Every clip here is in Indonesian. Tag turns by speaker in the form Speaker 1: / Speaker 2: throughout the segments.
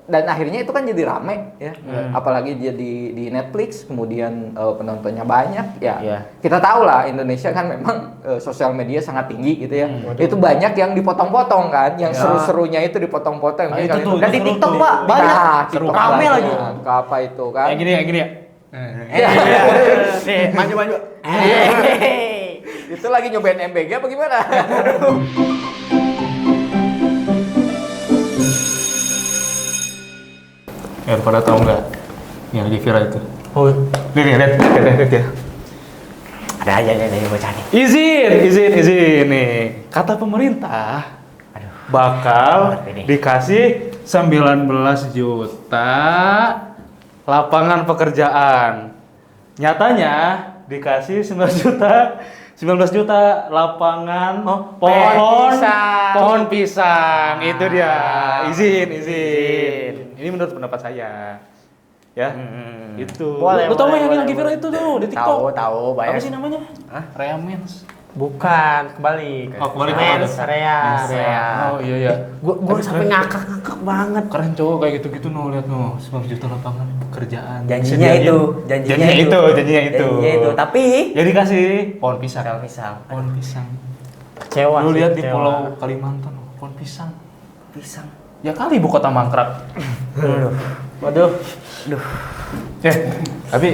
Speaker 1: dan akhirnya itu kan jadi rame ya, apalagi jadi di Netflix, kemudian penontonnya banyak ya. Kita tahu lah Indonesia kan memang sosial media sangat tinggi gitu ya. Itu banyak yang dipotong-potong kan, yang seru-serunya itu dipotong-potong.
Speaker 2: Nah, itu tuh,
Speaker 1: dan di TikTok Pak banyak, seru rame lagi. Apa itu kan?
Speaker 2: Yang gini ya.
Speaker 3: Nih, maju.
Speaker 1: Itu lagi nyobain MBG apa gimana?
Speaker 2: Ya, pada tahu nggak yang lagi viral itu?
Speaker 3: Oh,
Speaker 2: Lihat ya.
Speaker 3: ada aja nih bocah nih.
Speaker 2: Izin nih. Kata pemerintah bakal dikasih 19 juta lapangan pekerjaan. Nyatanya dikasih 19 juta lapangan pohon pisang. Itu dia. Izin. Ini menurut pendapat saya. Ya. Itu.
Speaker 3: Boleh,
Speaker 2: Lu tahu
Speaker 3: boleh,
Speaker 2: yang
Speaker 3: boleh,
Speaker 2: lagi viral
Speaker 3: boleh.
Speaker 2: itu tuh di TikTok?
Speaker 3: Tahu, banyak.
Speaker 2: Apa sih namanya?
Speaker 3: Hah?
Speaker 2: Reamens.
Speaker 3: Bukan, kebalik.
Speaker 2: Oh, kebalik.
Speaker 3: Mens area.
Speaker 2: Oh iya.
Speaker 3: Gua sampai ngakak banget.
Speaker 2: Keren cowok kayak gitu-gitu lihat 19 juta lapangan pekerjaan.
Speaker 3: Janjinya itu. Tapi
Speaker 2: ya dikasih pohon pisang.
Speaker 3: Pohon pisang. Kecewa.
Speaker 2: Lu lihat di Pulau Kalimantan, pohon pisang.
Speaker 3: Pisang.
Speaker 2: Ya kali ibu kota mangkrak.
Speaker 3: Waduh.
Speaker 2: Tapi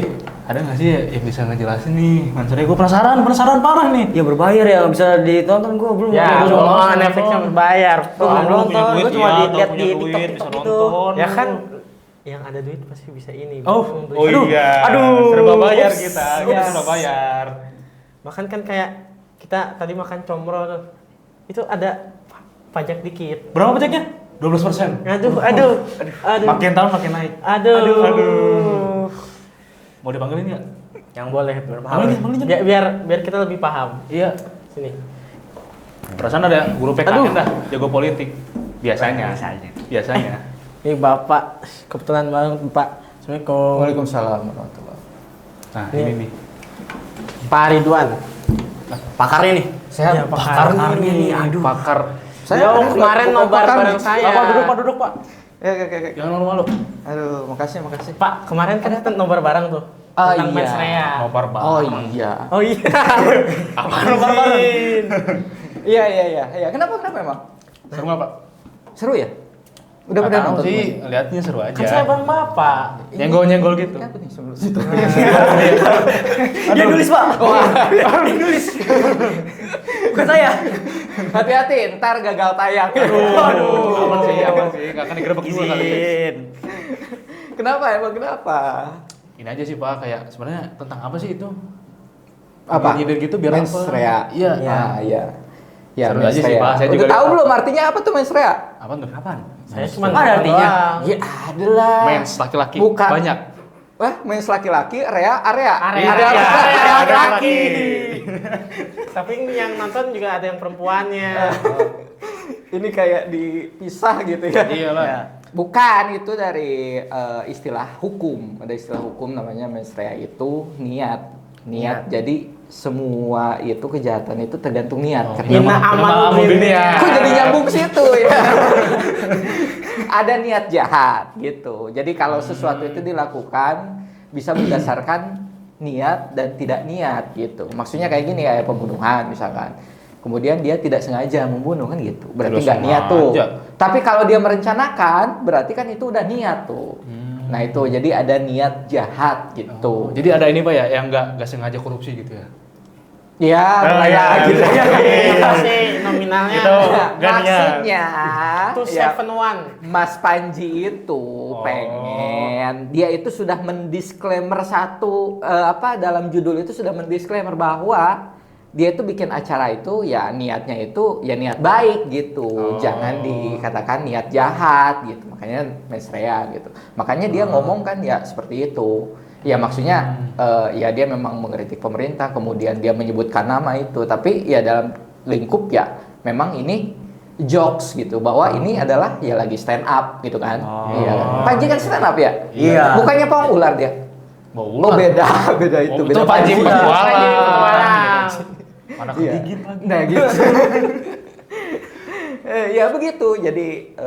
Speaker 2: ada nggak sih yang bisa ngejelasin nih? Mansuri, gue penasaran parah nih.
Speaker 3: Ya berbayar ya, bisa ditonton gua belum.
Speaker 1: Ya,
Speaker 3: cuma Netflix yang berbayar. Gua belum nonton, gua cuma lihat di TikTok gitu. Ya kan yang ada duit pasti bisa ini.
Speaker 2: Aduh, serba bayar kita serba bayar.
Speaker 3: Bahkan kan kayak kita tadi makan comro tuh. Itu ada pajak dikit.
Speaker 2: Berapa pajaknya? 12%.
Speaker 3: Aduh.
Speaker 2: Makin tahun makin naik.
Speaker 3: Aduh.
Speaker 2: Mau dipanggilin nggak?
Speaker 3: Yang boleh
Speaker 2: Panggilin.
Speaker 3: biar kita lebih paham.
Speaker 2: Iya.
Speaker 3: Sini.
Speaker 2: Perasaan ada guru PKN dah, jago politik. Biasanya. Ini
Speaker 3: Bapak, kebetulan banget Pak. Assalamualaikum.
Speaker 1: Waalaikumsalam warahmatullahi.
Speaker 2: Nah, ini nih.
Speaker 3: Pak Ridwan. Pakarnya nih.
Speaker 1: Saya
Speaker 3: pakarnya nih. Aduh.
Speaker 2: Pakar.
Speaker 3: Saya kemarin nobar bareng saya.
Speaker 2: Pak, duduk, Pak.
Speaker 1: Oke.
Speaker 2: Jangan malu-malu.
Speaker 1: Aduh, makasih.
Speaker 3: Pak, kemarin kan kita nobar bareng tuh. Tentang Mas Rea.
Speaker 2: Nobar bareng.
Speaker 1: Oh iya.
Speaker 2: Apa nobar bareng?
Speaker 1: Iya. Kenapa emang?
Speaker 2: Seru nggak, Pak?
Speaker 1: Seru ya? Udah nonton
Speaker 2: sih, lihatnya seru aja.
Speaker 3: Kan saya bareng Bapak.
Speaker 2: Nyenggol gitu.
Speaker 1: Apa nih sebelum situ?
Speaker 3: Dia nulis, Pak. Dia nulis. Bukan saya.
Speaker 1: Hati-hati, ntar gagal tayang.
Speaker 2: Aduh. Aman sih. Nggak akan digerebek juga kali.
Speaker 1: Kenapa?
Speaker 2: Ini aja sih, Pak, kayak sebenarnya tentang apa sih itu?
Speaker 1: Apa?
Speaker 2: Nyindir gitu biar
Speaker 1: mens
Speaker 2: apa?
Speaker 1: rea.
Speaker 2: Iya.
Speaker 1: Ya,
Speaker 2: Seru
Speaker 1: mens
Speaker 2: aja sih,
Speaker 1: rea.
Speaker 2: Pak. Saya
Speaker 1: Udah
Speaker 2: juga
Speaker 1: tahu
Speaker 2: lihat.
Speaker 1: belum artinya apa tuh mens rea?
Speaker 2: Apa tuh? Kapan?
Speaker 3: Saya cuma
Speaker 1: Ada artinya?
Speaker 3: doang.
Speaker 1: Ya ada lah.
Speaker 2: Mens laki-laki.
Speaker 1: Bukan.
Speaker 2: Banyak.
Speaker 1: Wah, mens laki-laki, area.
Speaker 3: Area
Speaker 1: laki.
Speaker 3: Tapi ini yang nonton juga ada yang perempuannya.
Speaker 1: Ini kayak dipisah gitu ya.
Speaker 2: Iyalah.
Speaker 1: Ya. Bukan, itu dari istilah hukum. Ada istilah hukum namanya mens rea itu niat. Jadi semua itu kejahatan itu tergantung niat.
Speaker 3: Inna amal dunia.
Speaker 1: Kok jadi nyambung situ ya? Ada niat jahat gitu. Jadi kalau sesuatu itu dilakukan bisa berdasarkan niat dan tidak niat gitu. Maksudnya kayak gini, kayak pembunuhan misalkan. Kemudian dia tidak sengaja membunuh kan gitu. Berarti nggak niat tuh. Tapi kalau dia merencanakan, berarti kan itu udah niat tuh. Nah itu, jadi ada niat jahat gitu.
Speaker 2: Jadi ada ini, Pak ya, yang nggak sengaja korupsi gitu ya?
Speaker 1: Ya, gitu ya.
Speaker 3: Apa sih nominalnya?
Speaker 2: Itu
Speaker 1: Maksudnya,
Speaker 3: 271.
Speaker 1: Mas Panji itu pengen, dia itu sudah mendisklaimer dalam judul itu sudah mendisklaimer bahwa dia itu bikin acara itu ya niatnya itu ya niat baik gitu, jangan dikatakan niat jahat gitu, makanya mens rea gitu. Makanya dia ngomong kan ya seperti itu. Ya maksudnya ya dia memang mengkritik pemerintah, kemudian dia menyebutkan nama itu, tapi ya dalam lingkup ya memang ini jokes gitu, bahwa ini adalah ya lagi stand up gitu kan. Iya. Panji kan stand up ya?
Speaker 3: Iya.
Speaker 1: Bukannya pawang ular dia?
Speaker 2: Bau
Speaker 1: beda itu.
Speaker 2: Itu Panji
Speaker 1: petualang.
Speaker 2: Mana kegigit lagi.
Speaker 1: Nah gitu. Ya begitu. Jadi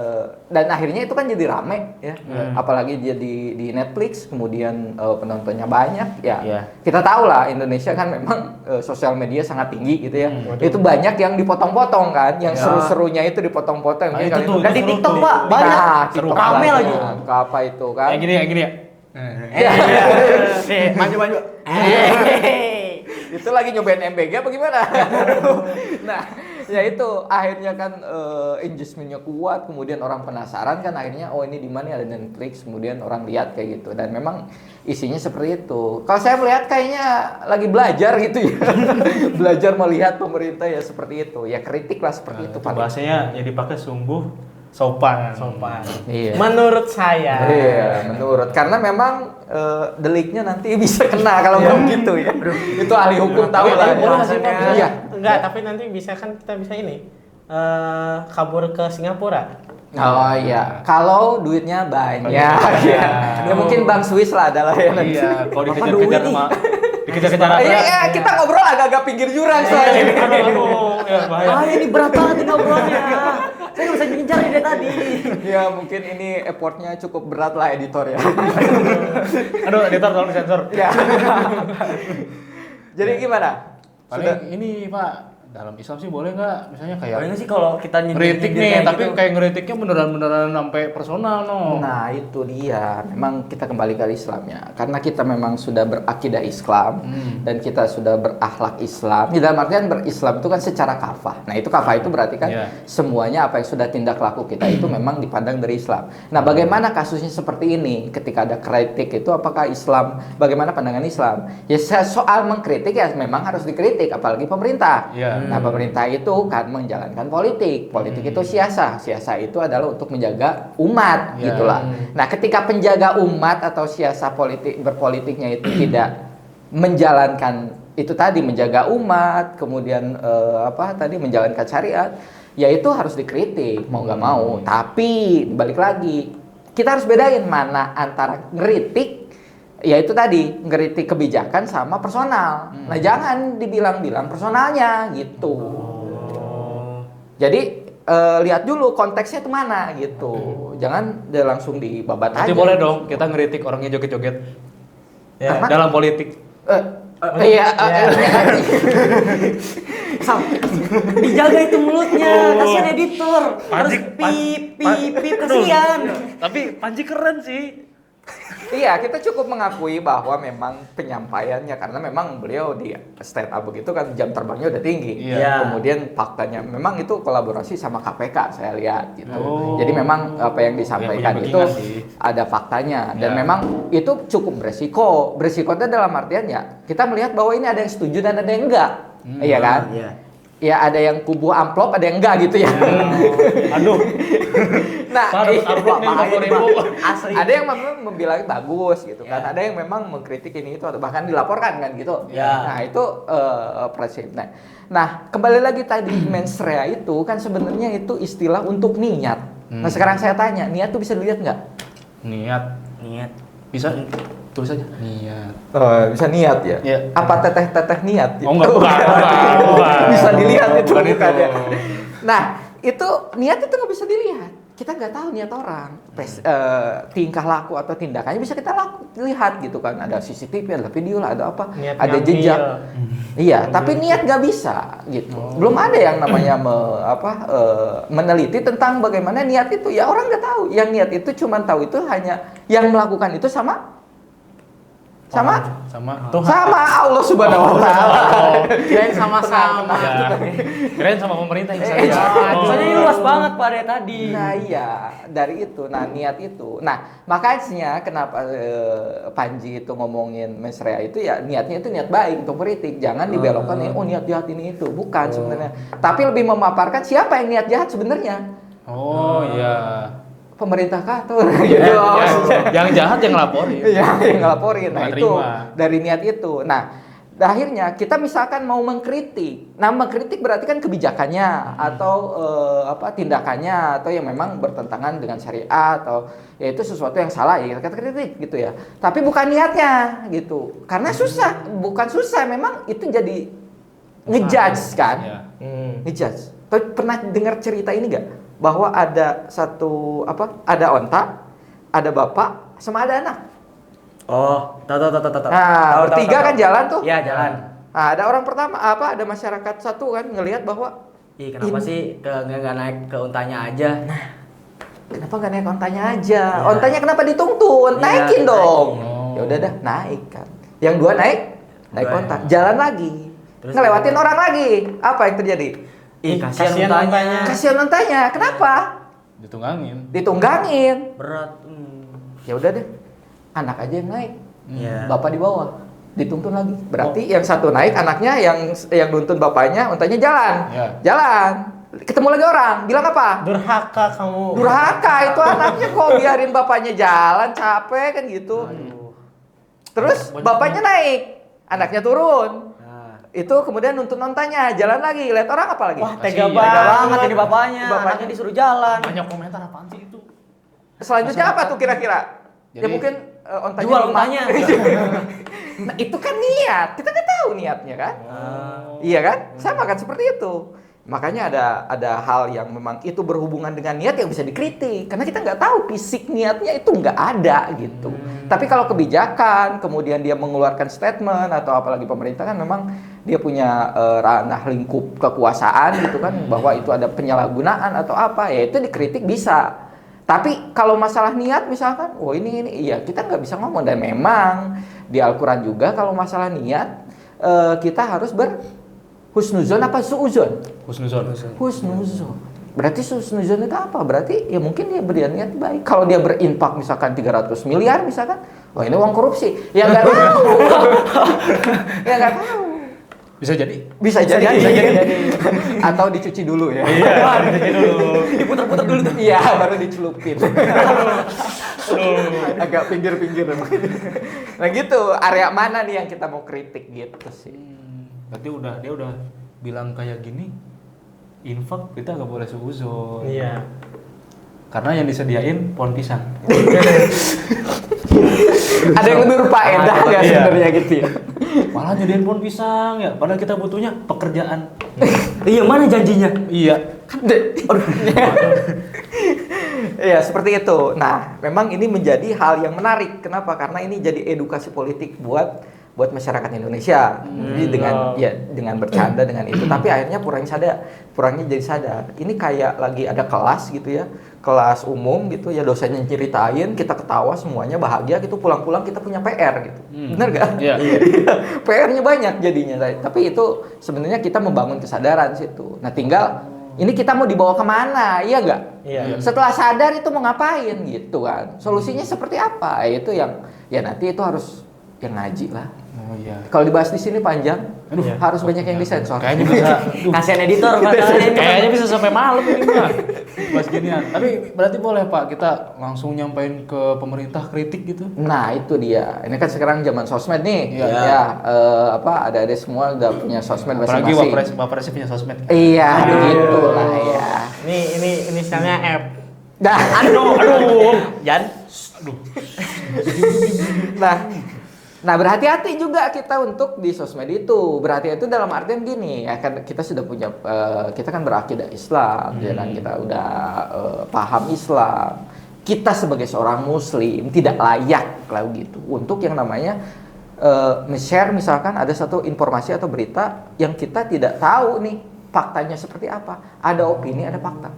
Speaker 1: dan akhirnya itu kan jadi rame ya. Apalagi jadi di Netflix, kemudian penontonnya banyak ya. Kita tahu lah Indonesia kan memang sosial media sangat tinggi gitu ya. Itu banyak yang dipotong-potong kan, yang seru-serunya itu dipotong-potong.
Speaker 2: Itu tuh,
Speaker 3: dan di
Speaker 2: seru
Speaker 3: TikTok
Speaker 2: tuh.
Speaker 3: Pak banyak.
Speaker 1: TikTok
Speaker 3: Rame
Speaker 1: banyak.
Speaker 3: lagi.
Speaker 1: Apa itu kan?
Speaker 2: Yang gini ya.
Speaker 3: Maju.
Speaker 1: Itu lagi nyobain MBG apa gimana? Nah, ya itu akhirnya kan engagement-nya kuat, kemudian orang penasaran kan akhirnya oh ini di mana ada Netflix, kemudian orang lihat kayak gitu dan memang isinya seperti itu. Kalau saya melihat kayaknya lagi belajar gitu ya. Belajar melihat pemerintah ya seperti itu. Ya kritik lah seperti itu paling.
Speaker 2: Bahasanya yang dipakai sungguh sopan.
Speaker 1: Iya.
Speaker 3: Menurut saya.
Speaker 1: Iya, menurut karena memang deliknya nanti bisa kena kalau nggak gitu ya. Itu ahli hukum tahu lah.
Speaker 3: Boleh nggak sih, Pak? Bisa
Speaker 1: Iya.
Speaker 3: Enggak, tapi nanti bisa kan kita bisa ini kabur ke Singapura.
Speaker 1: Oh iya, kalau duitnya banyak ya. Ya mungkin Bank Swiss lah adalah ya nanti.
Speaker 2: Iya, kalau dikejar-kejar sama dikejar-kejar apa?
Speaker 1: Iya, kita ngobrol agak-agak pinggir jurang soalnya.
Speaker 2: Aduh, ya bahaya.
Speaker 3: Ini berat banget ini ngobrolnya. Saya nggak bisa ngejar ini dari tadi.
Speaker 1: Ya mungkin ini effortnya cukup berat lah editor ya.
Speaker 2: Aduh, editor tolong disensor.
Speaker 1: Ya. Jadi gimana?
Speaker 2: Paling ini Pak, dalam Islam sih boleh nggak? Misalnya kayak
Speaker 3: Paling sih kalau kita
Speaker 2: ngeritik nih, tapi kayak ngeritiknya beneran sampai personal
Speaker 1: Nah itu dia, memang kita kembali ke Islamnya. Karena kita memang sudah berakidah Islam dan kita sudah berakhlak Islam. Dalam artian berislam itu kan secara kafah. Nah itu kafah itu berarti kan semuanya apa yang sudah tindak laku kita itu memang dipandang dari Islam. Nah bagaimana kasusnya seperti ini? Ketika ada kritik itu apakah Islam? Bagaimana pandangan Islam? Ya soal mengkritik ya memang harus dikritik, apalagi pemerintah. Nah pemerintah itu kan menjalankan politik. Politik itu siasa. Siasa itu adalah untuk menjaga umat gitulah. Nah ketika penjaga umat atau siasa politik berpolitiknya itu tidak menjalankan itu tadi menjaga umat, kemudian menjalankan syariat, ya itu harus dikritik mau nggak mau. Tapi balik lagi kita harus bedain mana antara ngeritik, ya itu tadi ngeritik kebijakan sama personal. Nah jangan dibilang-bilang personalnya gitu. Jadi lihat dulu konteksnya itu mana gitu. Jangan dia langsung dibabat aja.
Speaker 2: Nanti boleh dong kita ngeritik orangnya joget-joget.
Speaker 1: Ya.
Speaker 2: Dalam politik.
Speaker 3: dijaga itu mulutnya, kasihan editor. Harus pip kasihan.
Speaker 2: Tapi Panji keren sih.
Speaker 1: Iya, kita cukup mengakui bahwa memang penyampaiannya karena memang beliau di stand up begitu kan jam terbangnya udah tinggi. Kemudian faktanya memang itu kolaborasi sama KPK saya lihat gitu. Jadi memang apa yang disampaikan itu ada faktanya dan memang itu cukup beresiko. Beresikonya dalam artian ya kita melihat bahwa ini ada yang setuju dan ada yang enggak. Iya kan? Ya ada yang kubu amplop, ada yang enggak gitu ya.
Speaker 2: Aduh.
Speaker 1: Nah,
Speaker 3: asli.
Speaker 1: ada yang memang membilang bagus gitu kan. Ada yang memang mengkritik ini itu atau bahkan dilaporkan kan gitu. Nah, itu prinsip. Nah, kembali lagi tadi mens rea itu kan sebenarnya itu istilah untuk niat. Nah, sekarang saya tanya, niat tuh bisa dilihat nggak?
Speaker 2: Niat. Bisa tulis aja. Niat.
Speaker 1: Bisa niat ya?
Speaker 2: Iya.
Speaker 1: Apa teteh niat?
Speaker 2: Oh enggak, bukan.
Speaker 1: Bisa dilihat itu
Speaker 2: bukan
Speaker 1: bukan
Speaker 2: itu.
Speaker 1: ya? Nah, itu niat itu nggak bisa dilihat. Kita nggak tahu niat orang, tingkah laku atau tindakannya bisa kita lihat gitu kan. Ada CCTV, ada video lah, ada apa,
Speaker 3: niat
Speaker 1: ada jejak. Iya, tapi niat nggak bisa gitu. Belum ada yang namanya meneliti tentang bagaimana niat itu. Ya orang nggak tahu. Yang niat itu cuma tahu itu hanya yang melakukan itu sama
Speaker 2: Tuhan.
Speaker 1: Sama Allah Subhanahu wa taala.
Speaker 3: Kirain sama-sama.
Speaker 2: Kirain sama pemerintah yang
Speaker 3: Soalnya ini luas banget Pak dari tadi.
Speaker 1: Nah iya, dari itu, niat itu. Nah makanya kenapa Panji itu ngomongin mens rea itu ya niatnya itu niat baik untuk kritik. Jangan dibelokkan niat jahat ini itu. Bukan sebenarnya. Tapi lebih memaparkan siapa yang niat jahat sebenarnya.
Speaker 2: Oh iya.
Speaker 1: Pemerintah kah tuh?
Speaker 2: Yang jahat yang ngelaporin.
Speaker 1: Yang ngelaporin. Nah itu
Speaker 2: terima.
Speaker 1: dari niat itu. Nah akhirnya kita misalkan mau mengkritik. Nah mengkritik berarti kan kebijakannya atau tindakannya atau yang memang bertentangan dengan syariat atau ya itu sesuatu yang salah ya kita kritik gitu ya. Tapi bukan niatnya gitu. Karena bukan susah memang itu jadi ngejudge kan. Ngejudge. Pernah dengar cerita ini nggak? bahwa ada ada onta, ada bapak, sama ada anak.
Speaker 3: Oh, tahu.
Speaker 1: Nah, bertiga kan jalan tuh.
Speaker 3: Iya, jalan.
Speaker 1: Nah, ada orang pertama ada masyarakat satu kan ngelihat bahwa
Speaker 3: Kenapa sih nggak naik ke untanya aja?
Speaker 1: kenapa nggak naik ontanya aja? Ontanya kenapa dituntun? Naikin dong. Ya udah dah, naik kan. Yang dua naik onta, jalan lagi.
Speaker 3: Terus
Speaker 1: Ngelewatin orang lagi. Apa yang terjadi?
Speaker 3: Kasihan untanya.
Speaker 1: Kasihan ontanya. Kenapa? Ditunggangin.
Speaker 3: Berat.
Speaker 1: Ya udah deh. Anak aja yang naik.
Speaker 3: Iya.
Speaker 1: Bapak di bawah. Dituntun lagi. Berarti yang satu naik, anaknya yang nuntun bapaknya, ontanya jalan. Jalan. Ketemu lagi orang, bilang apa?
Speaker 3: Durhaka kamu.
Speaker 1: Durhaka itu anaknya kok biarin bapaknya jalan, capek kan gitu. Terus bapaknya naik, anaknya turun. Itu kemudian nuntun ontanya, jalan lagi. Lihat orang apa lagi?
Speaker 3: Wah, tega banget ini bapaknya. Anaknya disuruh jalan.
Speaker 2: Banyak komentar apaan sih itu?
Speaker 1: Selanjutnya apa tuh kira-kira? Ya
Speaker 2: Jadi,
Speaker 1: mungkin ontanya
Speaker 3: jual
Speaker 1: lunak.
Speaker 3: ontanya.
Speaker 1: Nah itu kan niat, kita kan tahu niatnya kan? Iya kan? Sama kan seperti itu. Makanya ada hal yang memang itu berhubungan dengan niat yang bisa dikritik. Karena kita nggak tahu fisik niatnya itu nggak ada gitu. Tapi kalau kebijakan, kemudian dia mengeluarkan statement atau apalagi pemerintah kan memang dia punya ranah lingkup kekuasaan gitu kan. Bahwa itu ada penyalahgunaan atau apa, ya itu dikritik bisa. Tapi kalau masalah niat misalkan, ini iya kita nggak bisa ngomong. Dan memang di Al-Quran juga kalau masalah niat kita harus husnuzon apa suuzon? Husnuzon. Berarti husnuzon itu apa? Berarti ya mungkin dia berniat baik. Kalau dia berinfak misalkan 300 miliar misalkan, ini uang korupsi. Ya nggak tahu. Ya nggak tahu.
Speaker 2: Bisa jadi.
Speaker 1: Bisa jadi. Atau dicuci dulu ya.
Speaker 2: Iya, dicuci dulu.
Speaker 3: Diputar-putar dulu tuh.
Speaker 1: Iya, baru dicelupin. Agak pinggir-pinggir. Nah gitu, area mana nih yang kita mau kritik gitu sih.
Speaker 2: Berarti dia udah bilang kayak gini, infak kita nggak boleh suuzon.
Speaker 3: Iya.
Speaker 2: Karena yang disediain pohon pisang.
Speaker 1: Ada yang lebih berfaedah nggak sebenarnya gitu ya?
Speaker 2: Malah nyediain pohon pisang ya, padahal kita butuhnya pekerjaan.
Speaker 3: Iya, mana janjinya?
Speaker 2: Iya.
Speaker 1: Ya seperti itu. Nah, memang ini menjadi hal yang menarik. Kenapa? Karena ini jadi edukasi politik buat masyarakat Indonesia. Jadi dengan bercanda dengan itu, tapi akhirnya purangnya jadi sadar. Ini kayak lagi ada kelas gitu ya. Kelas umum gitu ya, dosennya ceritain, kita ketawa semuanya bahagia gitu, pulang-pulang kita punya PR gitu. Bener gak?
Speaker 2: Iya.
Speaker 1: PR-nya banyak jadinya. Tapi itu sebenarnya kita membangun kesadaran situ. Nah tinggal ini kita mau dibawa kemana, iya nggak?
Speaker 3: Iya.
Speaker 1: Setelah sadar itu mau ngapain gitu kan? Solusinya seperti apa? Itu yang ya nanti itu harus yang ngaji lah.
Speaker 2: Oh iya.
Speaker 1: Kalau dibahas di sini panjang,
Speaker 3: Aduh,
Speaker 1: harus banyak yang disensor.
Speaker 2: Kayaknya bisa.
Speaker 3: Kasihan editor
Speaker 2: Kayaknya bisa sampai malam ini mah. Bahas ginian. Tapi berarti boleh Pak kita langsung nyampein ke pemerintah kritik gitu?
Speaker 1: Nah itu dia. Ini kan sekarang zaman sosmed nih.
Speaker 2: Iya.
Speaker 1: Ya, ada semua udah punya sosmed
Speaker 2: Apalagi
Speaker 1: masing-masing.
Speaker 2: Wapresnya punya sosmed.
Speaker 1: Iya, gitu lah ya.
Speaker 3: Ini inisialnya F.
Speaker 1: Nah,
Speaker 3: Jan.
Speaker 1: Nah berhati-hati juga kita untuk di sosmed itu. Berhati-hati itu dalam artian gini ya, kan kita sudah punya kita kan berakidah Islam, ya kan kita udah paham Islam. Kita sebagai seorang muslim tidak layak lah gitu untuk yang namanya share misalkan ada satu informasi atau berita yang kita tidak tahu nih faktanya seperti apa. Ada opini, ada fakta.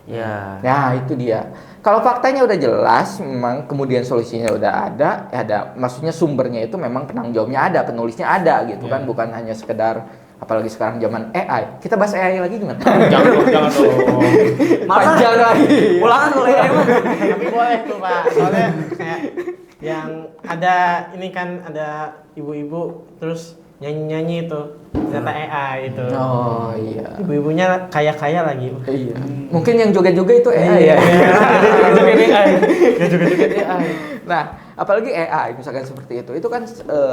Speaker 3: Ya.
Speaker 1: Nah itu dia. Kalau faktanya udah jelas, memang kemudian solusinya udah ada, maksudnya sumbernya itu memang penanggung jawabnya ada, penulisnya ada gitu kan, bukan hanya sekedar, apalagi sekarang zaman AI. Kita bahas AI lagi gimana?
Speaker 2: Jangan dong.
Speaker 1: Panjang lagi.
Speaker 3: Ulangan boleh emang.
Speaker 4: Tapi boleh tuh Pak, soalnya kayak yang ada ini kan ada ibu-ibu terus nyanyi-nyanyi itu ternyata AI itu.
Speaker 1: Oh iya.
Speaker 4: Ibu-ibunya kaya-kaya lagi.
Speaker 1: Iya. Mungkin yang joget-joget itu AI ya. Joget-joget AI. Nah, apalagi AI misalkan seperti itu kan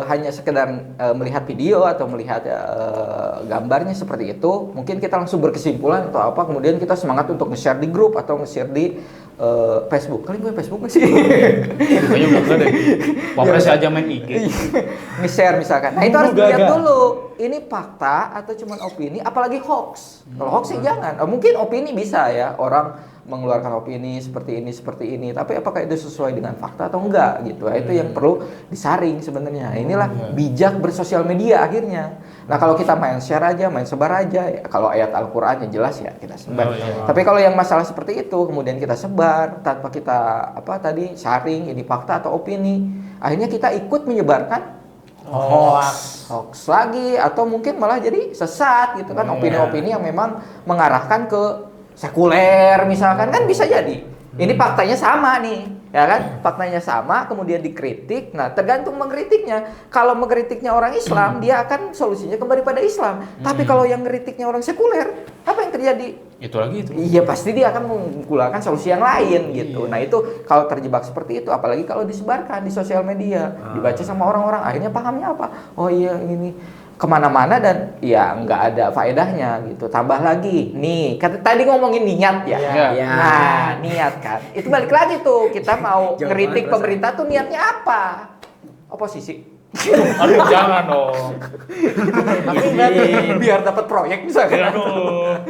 Speaker 1: hanya sekedar melihat video atau melihat gambarnya seperti itu, mungkin kita langsung berkesimpulan atau apa, kemudian kita semangat untuk nge-share di grup atau nge-share di Facebook. Kalian punya Facebook nggak sih?
Speaker 2: Kayaknya udah enggak deh. Wapres aja main IG.
Speaker 1: Nge-share misalkan. Nah itu harus dilihat dulu. Ini fakta atau cuma opini, apalagi hoax. Kalau hoax sih jangan. Mungkin opini bisa ya, orang mengeluarkan opini seperti ini. Tapi apakah itu sesuai dengan fakta atau enggak gitu? Itu yang perlu disaring sebenarnya. Inilah bijak bersosial media akhirnya. Nah kalau kita main share aja, main sebar aja, ya, kalau ayat Al-Qur'annya jelas ya kita sebar. Tapi kalau yang masalah seperti itu kemudian kita sebar tanpa kita saring ini fakta atau opini, akhirnya kita ikut menyebarkan hoax lagi atau mungkin malah jadi sesat gitu kan, opini-opini yang memang mengarahkan ke sekuler misalkan kan bisa jadi. Ini faktanya sama nih, ya kan? Faktanya sama, kemudian dikritik. Nah, tergantung mengkritiknya. Kalau mengkritiknya orang Islam, dia akan solusinya kembali pada Islam. Tapi kalau yang ngeritiknya orang sekuler, apa yang terjadi?
Speaker 2: Itu lagi itu.
Speaker 1: Iya, pasti dia akan menggunakan solusi yang lain gitu. Nah, itu kalau terjebak seperti itu, apalagi kalau disebarkan di sosial media, dibaca sama orang-orang, akhirnya pahamnya apa? Oh iya, ini kemana-mana dan ya nggak ada faedahnya gitu. Tambah lagi nih, tadi ngomongin niat ya. Nah, niat kan. Itu balik lagi tuh, kita mau ngeritik pemerintah tuh niatnya apa? Oposisi.
Speaker 2: Aduh, jangan dong.
Speaker 4: Tapi berarti
Speaker 1: Biar dapat proyek misalkan.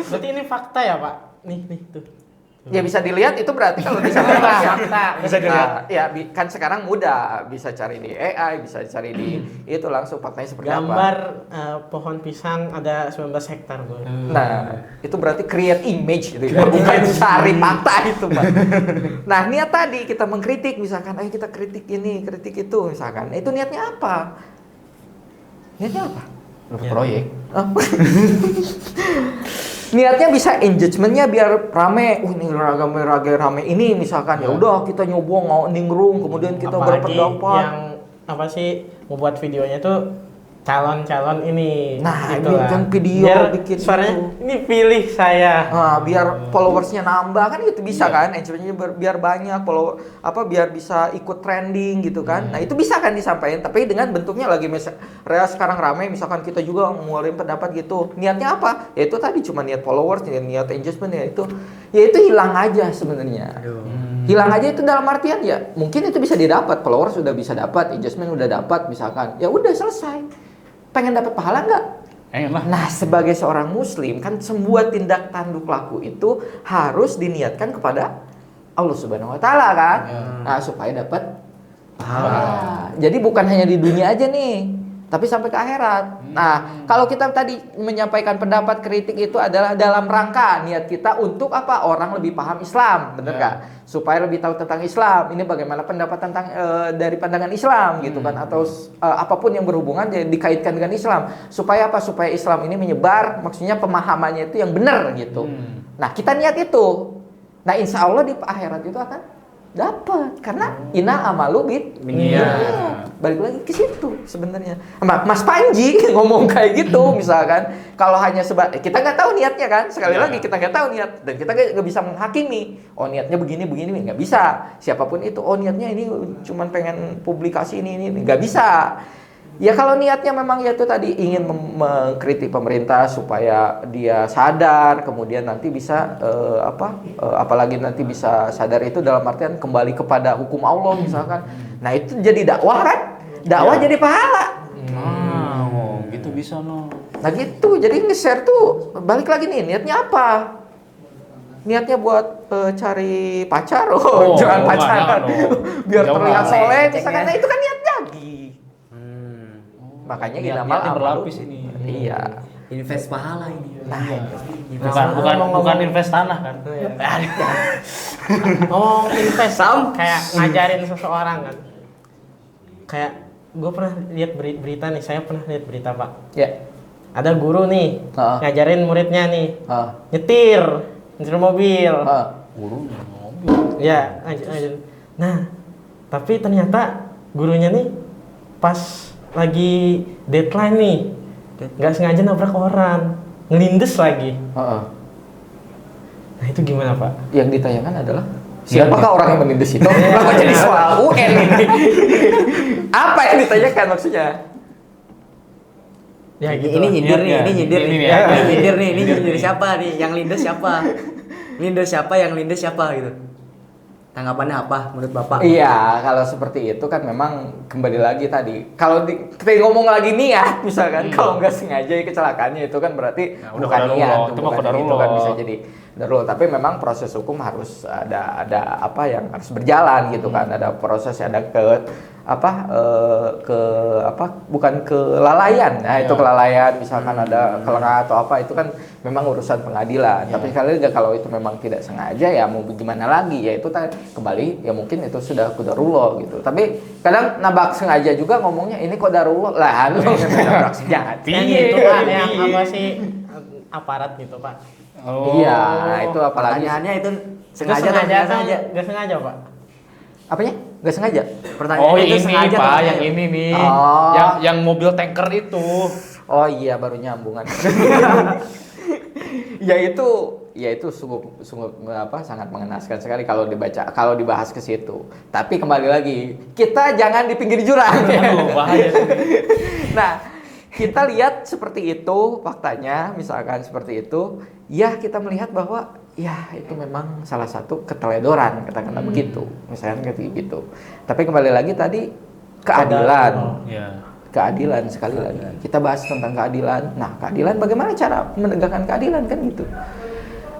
Speaker 4: berarti ini fakta ya Pak? Nih tuh.
Speaker 1: Ya bisa dilihat itu berarti kalau disampaikan
Speaker 4: Fakta.
Speaker 2: Bisa dilihat.
Speaker 1: ya kan sekarang mudah, bisa cari di AI, bisa cari di itu langsung faktanya seperti
Speaker 4: Gambar
Speaker 1: apa.
Speaker 4: pohon pisang ada 19 hektar Bro.
Speaker 1: Nah, itu berarti create image gitu ya, bukan cari fakta itu, Pak. Nah, niat tadi kita mengkritik misalkan, ayo kita kritik ini, kritik itu misalkan. Itu niatnya apa? Niatnya apa?
Speaker 2: Dapat proyek.
Speaker 1: Niatnya bisa engagementnya biar rame. Ini rame ini misalkan ya udah kita nyobong mau ningrum kemudian kita
Speaker 4: Apalagi
Speaker 1: berpendapat.
Speaker 4: yang apa sih membuat videonya tuh calon-calon ini.
Speaker 1: Nah,
Speaker 4: gitu
Speaker 1: ini
Speaker 4: lah.
Speaker 1: kan video
Speaker 4: biar
Speaker 1: bikin
Speaker 4: suaranya
Speaker 1: itu.
Speaker 4: ini pilih saya.
Speaker 1: Nah, biar followersnya nambah kan itu bisa kan, engagementnya biar banyak biar bisa ikut trending gitu kan. Nah itu bisa kan disampaikan, tapi dengan bentuknya lagi sekarang ramai misalkan kita juga ngeluarin pendapat gitu. Niatnya apa? Ya itu tadi cuma niat followers, niat engagement ya itu hilang aja sebenarnya. Hilang aja itu dalam artian ya mungkin itu bisa didapat, followers sudah bisa dapat, engagement udah dapat misalkan. Ya udah selesai. Pengen dapat pahala nggak?
Speaker 2: Lah.
Speaker 1: Nah, sebagai seorang muslim kan semua tindak tanduk laku itu harus diniatkan kepada Allah Subhanahu wa taala kan. Nah, supaya dapat pahala. Jadi bukan hanya di dunia aja nih, tapi sampai ke akhirat. Nah, kalau kita tadi menyampaikan pendapat kritik itu adalah dalam rangka niat kita untuk apa? Orang lebih paham Islam, bener nggak? Supaya lebih tahu tentang Islam. Ini bagaimana pendapat tentang dari pandangan Islam gitu kan, atau apapun yang berhubungan dikaitkan dengan Islam. Supaya apa? Supaya Islam ini menyebar, maksudnya pemahamannya itu yang benar gitu. Nah, kita niat itu. Nah, insya Allah di akhirat itu akan dapat karena ina amalu balik lagi ke situ sebenarnya. Mas Panji ngomong kayak gitu misalkan, kalau hanya kita nggak tahu niatnya kan, sekali lagi kita nggak tahu niat dan kita nggak bisa menghakimi. Oh niatnya begini nggak bisa. Siapapun itu, oh niatnya ini cuman pengen publikasi ini nggak bisa. Ya kalau niatnya memang ya itu tadi ingin mengkritik pemerintah supaya dia sadar, kemudian nanti bisa apalagi nanti bisa sadar itu dalam artian kembali kepada hukum Allah misalkan. Nah itu jadi dakwah kan? Dakwah jadi pahala.
Speaker 2: Gitu bisa no.
Speaker 1: Nah gitu, jadi nge-share tuh balik lagi nih niatnya apa? Niatnya buat cari pacar, jangan pacaran, biar terlihat soleh misalkan. Nah itu kan niat lagi. Makanya
Speaker 2: niatnya berlapis ini.
Speaker 1: Iya.
Speaker 5: Invest pahala ini.
Speaker 1: Nah,
Speaker 2: Bukan invest tanah kan.
Speaker 4: Oh, invest kayak ngajarin seseorang kan. Kayak gue pernah lihat berita nih, saya pernah lihat berita Pak.
Speaker 1: Ya.
Speaker 4: Ada guru nih ngajarin muridnya nih nyetir mobil.
Speaker 2: Guru mobil.
Speaker 4: Ya, ngajarin. Nah, tapi ternyata gurunya nih pas lagi deadline nih, nggak sengaja nabrak orang, ngelindes lagi. Nah itu gimana Pak?
Speaker 1: Yang ditayangkan adalah siapakah orang yang menindas itu? Kenapa jadi soal UN ini? Apa yang ditanyakan maksudnya?
Speaker 4: Ya gitu.
Speaker 5: Ini nyindir nih, ini nyindir nih.
Speaker 2: Ini
Speaker 5: Ini nyindir nih, ini nyindir siapa nih? Yang lindes siapa? Lindes siapa, yang lindes siapa gitu. Tanggapannya apa menurut Bapak?
Speaker 1: Iya, kalau seperti itu kan memang kembali lagi tadi. Kalau kita ngomong lagi niat, misalkan kalau nggak sengaja keceelakannya itu kan berarti
Speaker 2: Nah, udah
Speaker 1: bukan
Speaker 2: qadarullah,
Speaker 1: niat,
Speaker 2: itu mah
Speaker 1: bukan
Speaker 2: qadarullah.
Speaker 1: itu kan bisa jadi darul. Tapi memang proses hukum harus ada apa yang harus berjalan gitu kan. Ada proses, ada bukan kelalaian. Nah, itu kelalaian misalkan ada kelengah atau apa itu kan memang urusan pengadilan. Tapi sekali lagi kalau itu memang tidak sengaja ya mau gimana lagi ya itu kembali ya mungkin itu sudah qadarullah gitu. Tapi kadang nabrak sengaja juga ngomongnya ini qadarullah lah lu nabrak sengaja.
Speaker 4: Yang itu Pak, yang apa sih aparat gitu Pak.
Speaker 1: Iya, itu apalagi
Speaker 5: Pertanyaannya itu
Speaker 4: Itu
Speaker 5: sengaja atau nggak sengaja?
Speaker 4: Nggak sengaja Pak.
Speaker 1: apanya? Nggak sengaja.
Speaker 5: Pertanyaannya
Speaker 2: Oh
Speaker 5: itu
Speaker 2: ini
Speaker 5: sengaja
Speaker 2: Pak,
Speaker 5: atau
Speaker 2: yang
Speaker 5: nggak?
Speaker 2: ini nih,
Speaker 1: Oh.
Speaker 2: yang mobil tanker itu.
Speaker 1: Oh iya baru nyambungan. ya itu sungguh sangat mengenaskan sekali kalau dibahas ke situ. Tapi kembali lagi, kita jangan di pinggir jurang.
Speaker 2: Aduh, bahaya.
Speaker 1: Nah, kita lihat seperti itu faktanya, misalkan seperti itu, ya kita melihat bahwa ya itu memang salah satu keteledoran katakanlah begitu, misalkan kayak gitu. Tapi kembali lagi tadi keadilan.
Speaker 2: Ya.
Speaker 1: Keadilan sekali lagi. Kita bahas tentang keadilan. Nah, keadilan bagaimana cara menegakkan keadilan kan gitu.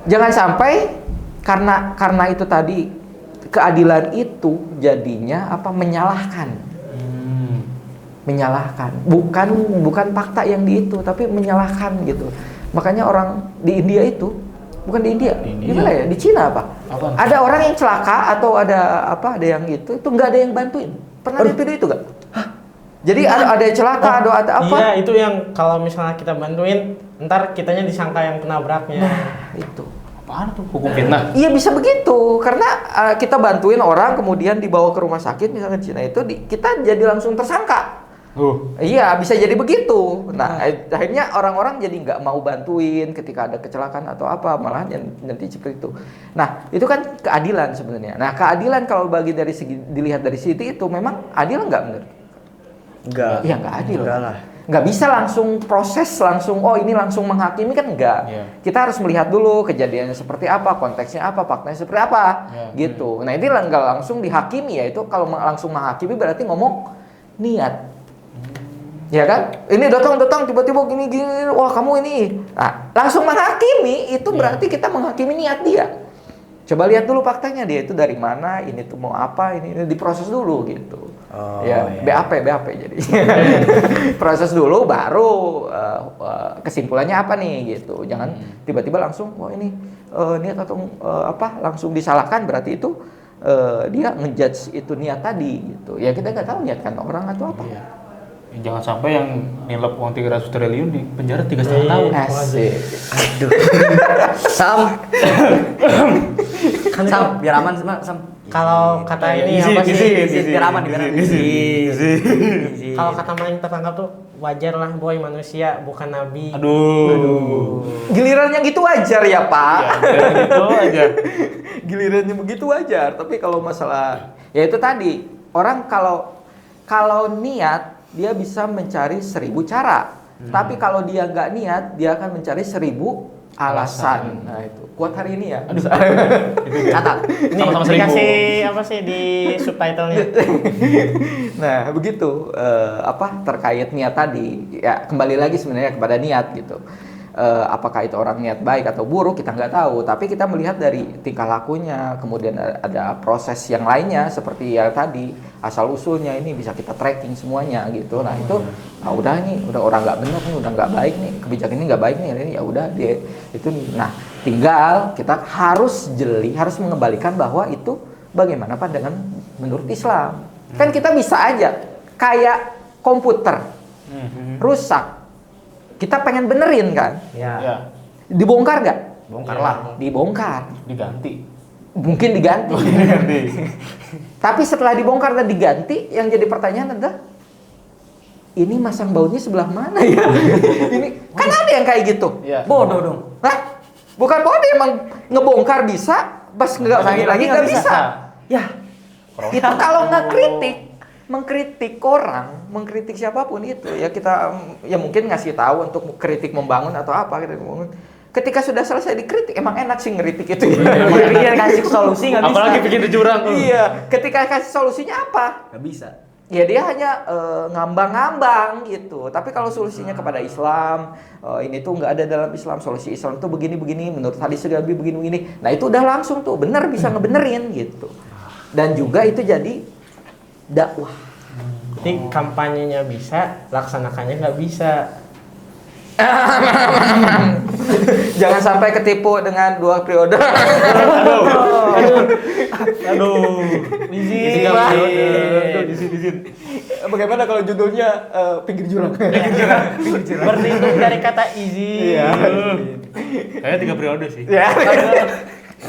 Speaker 1: Jangan sampai karena itu tadi keadilan itu jadinya menyalahkan. Menyalahkan. Bukan fakta yang di itu, tapi menyalahkan gitu. Makanya orang di India itu bukan di India. Gimana ya? Di Cina apa? Ada orang yang celaka atau ada yang itu nggak ada yang bantuin. Pernah lihat video itu nggak? Jadi ada yang celaka, ada apa?
Speaker 4: Iya, itu yang kalau misalnya kita bantuin, ntar kitanya disangka yang penabraknya.
Speaker 1: Itu.
Speaker 2: Apaan tuh hukum fitnah?
Speaker 1: Iya bisa begitu, karena kita bantuin orang kemudian dibawa ke rumah sakit misalnya Cina itu kita jadi langsung tersangka. Iya bisa jadi begitu. Nah akhirnya orang-orang jadi nggak mau bantuin ketika ada kecelakaan atau apa, malah nanti seperti itu. Nah itu kan keadilan sebenarnya. Nah keadilan kalau dilihat dari situ itu memang adil nggak menurut?
Speaker 5: Enggak.
Speaker 1: Iya nggak adil.
Speaker 5: Enggak lah.
Speaker 1: Nggak bisa langsung proses ini langsung menghakimi kan enggak.
Speaker 2: Iya.
Speaker 1: Kita harus melihat dulu kejadiannya seperti apa, konteksnya apa, faktanya seperti apa, gitu. Nah ini nggak langsung dihakimi ya itu kalau langsung menghakimi berarti ngomong niat, ya kan? Ini datang tiba-tiba gini, wah kamu ini, nah langsung menghakimi itu berarti kita menghakimi niat dia. Coba lihat dulu faktanya dia itu dari mana, ini tuh mau apa, ini diproses dulu gitu. BAP jadi. Proses dulu baru kesimpulannya apa nih gitu. Jangan tiba-tiba langsung wah ini niat atau langsung disalahkan berarti itu dia ngejudge itu niat tadi gitu. Ya kita nggak tahu niatkan orang atau apa.
Speaker 2: Jangan sampai yang nilep uang 300 triliun di penjara 3,5 tahun.
Speaker 1: Asik.
Speaker 5: Aduh. Sam. Sam, biar aman Sam.
Speaker 4: Kalau kata ini
Speaker 2: Easy,
Speaker 4: apa sih?
Speaker 5: Biar aman.
Speaker 4: Kalau kata yang tertangkap tuh wajar lah boy, manusia bukan nabi.
Speaker 2: Aduh.
Speaker 1: Gilirannya gitu wajar ya Pak.
Speaker 2: Ya, gitu aja.
Speaker 1: Gilirannya begitu wajar. Tapi kalau masalah ya itu tadi orang kalau niat dia bisa mencari 1000 cara. Tapi kalau dia nggak niat, dia akan mencari 1000 alasan. Nah itu kuat hari ini ya.
Speaker 5: Catat.
Speaker 4: Ini
Speaker 2: Sama-sama
Speaker 4: dikasih apa sih di subtitlenya?
Speaker 1: Nah begitu terkait niat tadi ya kembali lagi sebenarnya kepada niat gitu. Apakah itu orang niat baik atau buruk kita nggak tahu, tapi kita melihat dari tingkah lakunya, kemudian ada proses yang lainnya seperti yang tadi asal usulnya ini bisa kita tracking semuanya gitu. Nah itu udah orang nggak benar nih, udah nggak baik nih, kebijakan ini nggak baik nih, ini ya udah dia itu. Nah tinggal kita harus mengembalikan bahwa itu bagaimana pandangan menurut Islam. Kan kita bisa aja kayak komputer rusak. Kita pengen benerin kan?
Speaker 2: Ya.
Speaker 1: Dibongkar nggak?
Speaker 5: Bongkar lah.
Speaker 1: Dibongkar.
Speaker 2: Diganti.
Speaker 1: Mungkin diganti. Tapi setelah dibongkar dan diganti, yang jadi pertanyaan adalah ini masang bautnya sebelah mana ya? Ini kan ada yang kayak gitu.
Speaker 2: Iya.
Speaker 5: Bodoh dong.
Speaker 1: Nah, bukan bodoh emang ngebongkar bisa, pas nggak lagi nggak bisa. Ya, itu kalau nggak mengkritik orang, mengkritik siapapun itu ya kita ya mungkin ngasih tahu untuk kritik membangun atau apa kita ngomongin Ketika sudah selesai dikritik, emang enak sih ngeritik itu.
Speaker 5: Bikin kasih solusi nggak bisa.
Speaker 2: Apalagi bikin di jurang.
Speaker 1: Iya, ketika kasih solusinya apa?
Speaker 5: Nggak bisa.
Speaker 1: Ya dia hanya ngambang-ngambang gitu. Tapi kalau solusinya kepada Islam, ini tuh nggak ada dalam Islam. Solusi Islam tuh begini-begini, menurut hadis Nabi begini-begini. Nah itu udah langsung tuh, bener bisa ngebenerin gitu. Dan juga itu jadi dakwah.
Speaker 4: Jadi kampanyenya bisa, laksanakannya nggak bisa.
Speaker 1: Jangan sampai ketipu dengan 2 periode.
Speaker 3: Aduh. Izin.
Speaker 2: Izin.
Speaker 1: Bagaimana kalau judulnya pinggir jurang?
Speaker 4: Berlindung dari kata izin.
Speaker 1: Iya.
Speaker 2: Kayaknya 3 periode sih.
Speaker 1: Ya.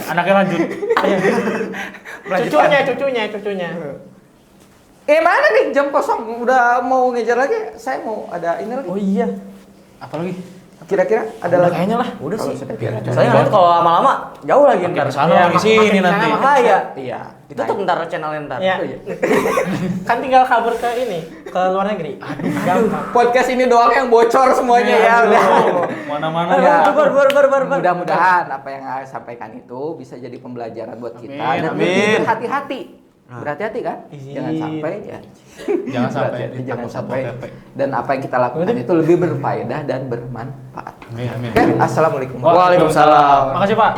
Speaker 2: Anaknya lanjut.
Speaker 4: Cucunya.
Speaker 1: Mana nih jam kosong? Udah mau ngejar lagi? Saya mau ada ini lagi.
Speaker 4: Oh iya.
Speaker 2: Apalagi?
Speaker 1: Kira-kira ada lagi?
Speaker 2: Kayaknya lah.
Speaker 5: Udah
Speaker 1: Kalau
Speaker 5: sih.
Speaker 1: sudah biar aja.
Speaker 5: Soalnya nanti kalau lama-lama jauh lagi
Speaker 2: Makin
Speaker 5: ntar.
Speaker 2: sana,
Speaker 4: Iya,
Speaker 2: makin sini
Speaker 4: makin
Speaker 2: nanti.
Speaker 4: sana,
Speaker 5: Bahaya.
Speaker 1: Iya.
Speaker 5: Itu tuh ntar channelnya ntar.
Speaker 4: Ya. Kan tinggal kabur ke ini, ke luar negeri. Gampang.
Speaker 1: Podcast ini doang yang bocor semuanya ya. Udah.
Speaker 2: Mana-mana
Speaker 1: Ya.
Speaker 5: Bar.
Speaker 1: Mudah-mudahan apa yang saya sampaikan itu bisa jadi pembelajaran buat kita
Speaker 2: Amin,
Speaker 1: dan
Speaker 5: amin.
Speaker 1: lebih berhati-hati. Berhati-hati kan?
Speaker 4: Izin.
Speaker 1: Jangan sampai ya.
Speaker 2: Jangan sampai
Speaker 1: Berhati-hati, jangan
Speaker 2: ditangkap
Speaker 1: sampai.
Speaker 2: Satpol PP.
Speaker 1: Dan apa yang kita lakukan itu lebih berfaedah dan bermanfaat.
Speaker 2: Amin.
Speaker 1: Oke, assalamualaikum.
Speaker 5: Waalaikumsalam.
Speaker 2: Makasih Pak.